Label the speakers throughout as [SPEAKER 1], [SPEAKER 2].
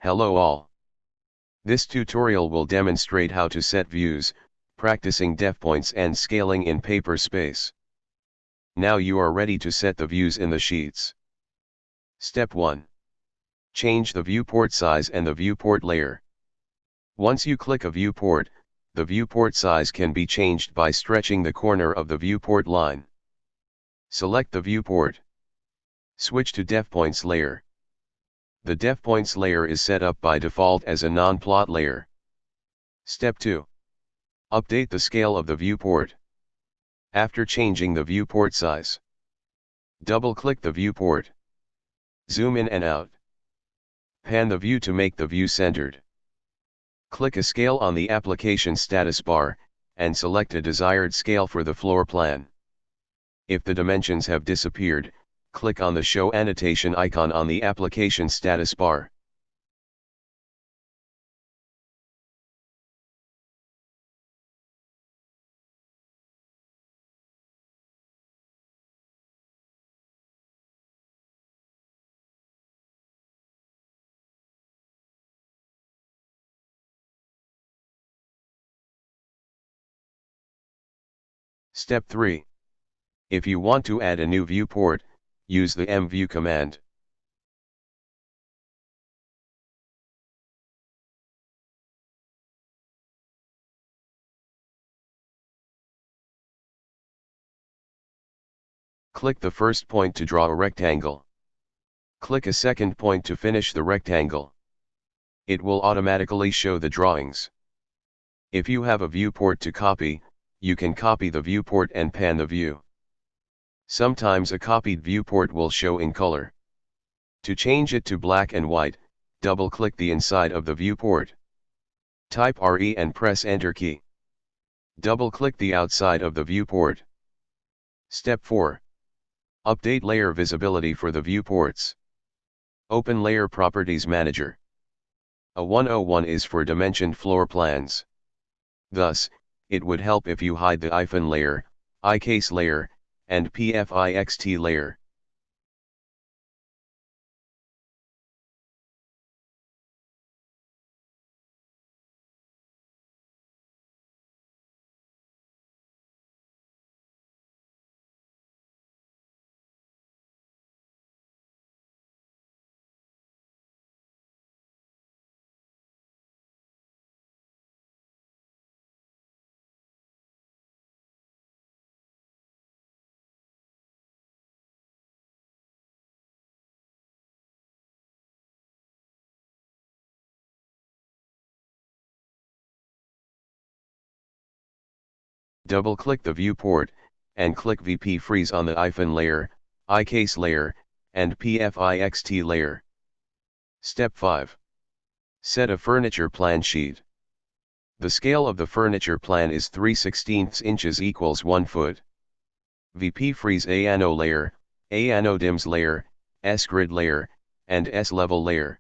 [SPEAKER 1] Hello all. This tutorial will demonstrate how to set views, practicing Defpoints and scaling in paper space. Now you are ready to set the views in the sheets. Step 1. Change the viewport size and the viewport layer. Once you click a viewport, the viewport size can be changed by stretching the corner of the viewport line. Select the viewport. Switch to Defpoints layer. The Defpoints layer is set up by default as a non-plot layer. Step 2. Update the scale of the viewport. After changing the viewport size, double-click the viewport. Zoom in and out. Pan the view to make the view centered. Click a scale on the application status bar, and select a desired scale for the floor plan. If the dimensions have disappeared, click on the Show Annotation icon on the application status bar. Step 3. If you want to add a new viewport, use the mview command. Click the first point to draw a rectangle. Click a second point to finish the rectangle. It will automatically show the drawings. If you have a viewport to copy, you can copy the viewport and pan the view. Sometimes a copied viewport will show in color. To change it to black and white, double-click the inside of the viewport. Type RE and press Enter key. Double-click the outside of the viewport. Step 4. Update layer visibility for the viewports. Open Layer Properties Manager. A 101 is for dimensioned floor plans. Thus, it would help if you hide the IFN layer, iCase layer, and PFIXT layer. Double-click the viewport, and click VP Freeze on the IFN layer, iCase layer, and PFIXT layer. Step 5. Set a furniture plan sheet. The scale of the furniture plan is 3/16 inches equals 1 foot. VP Freeze ANO layer, ANO Dims layer, S-Grid layer, and S-Level layer.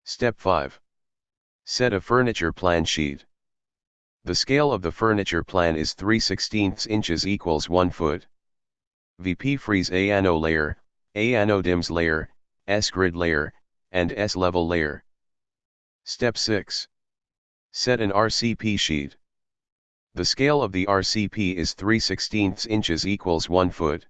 [SPEAKER 1] Step 5. Set a furniture plan sheet. The scale of the furniture plan is 3/16 inches equals 1 foot. VP Freeze ANO layer, ANO Dims layer, S-Grid layer, and S-Level layer. Step 6. Set an RCP sheet. The scale of the RCP is 3/16 inches equals 1 foot.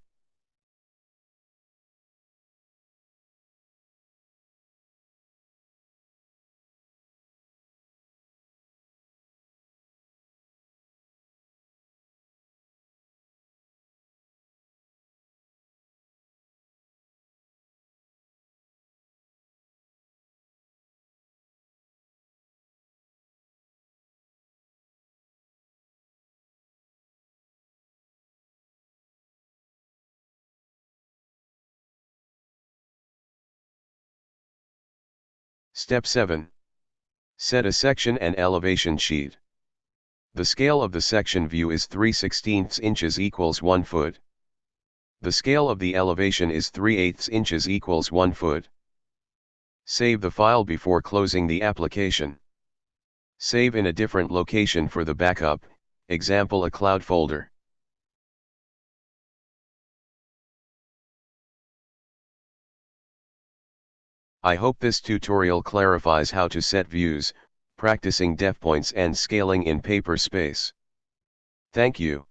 [SPEAKER 1] Step 7. Set a section and elevation sheet. The scale of the section view is 3/16 inches equals 1 foot. The scale of the elevation is 3/8 inches equals 1 foot. Save the file before closing the application. Save in a different location for the backup, example a cloud folder. I hope this tutorial clarifies how to set views, practicing Defpoints and scaling in paper space. Thank you.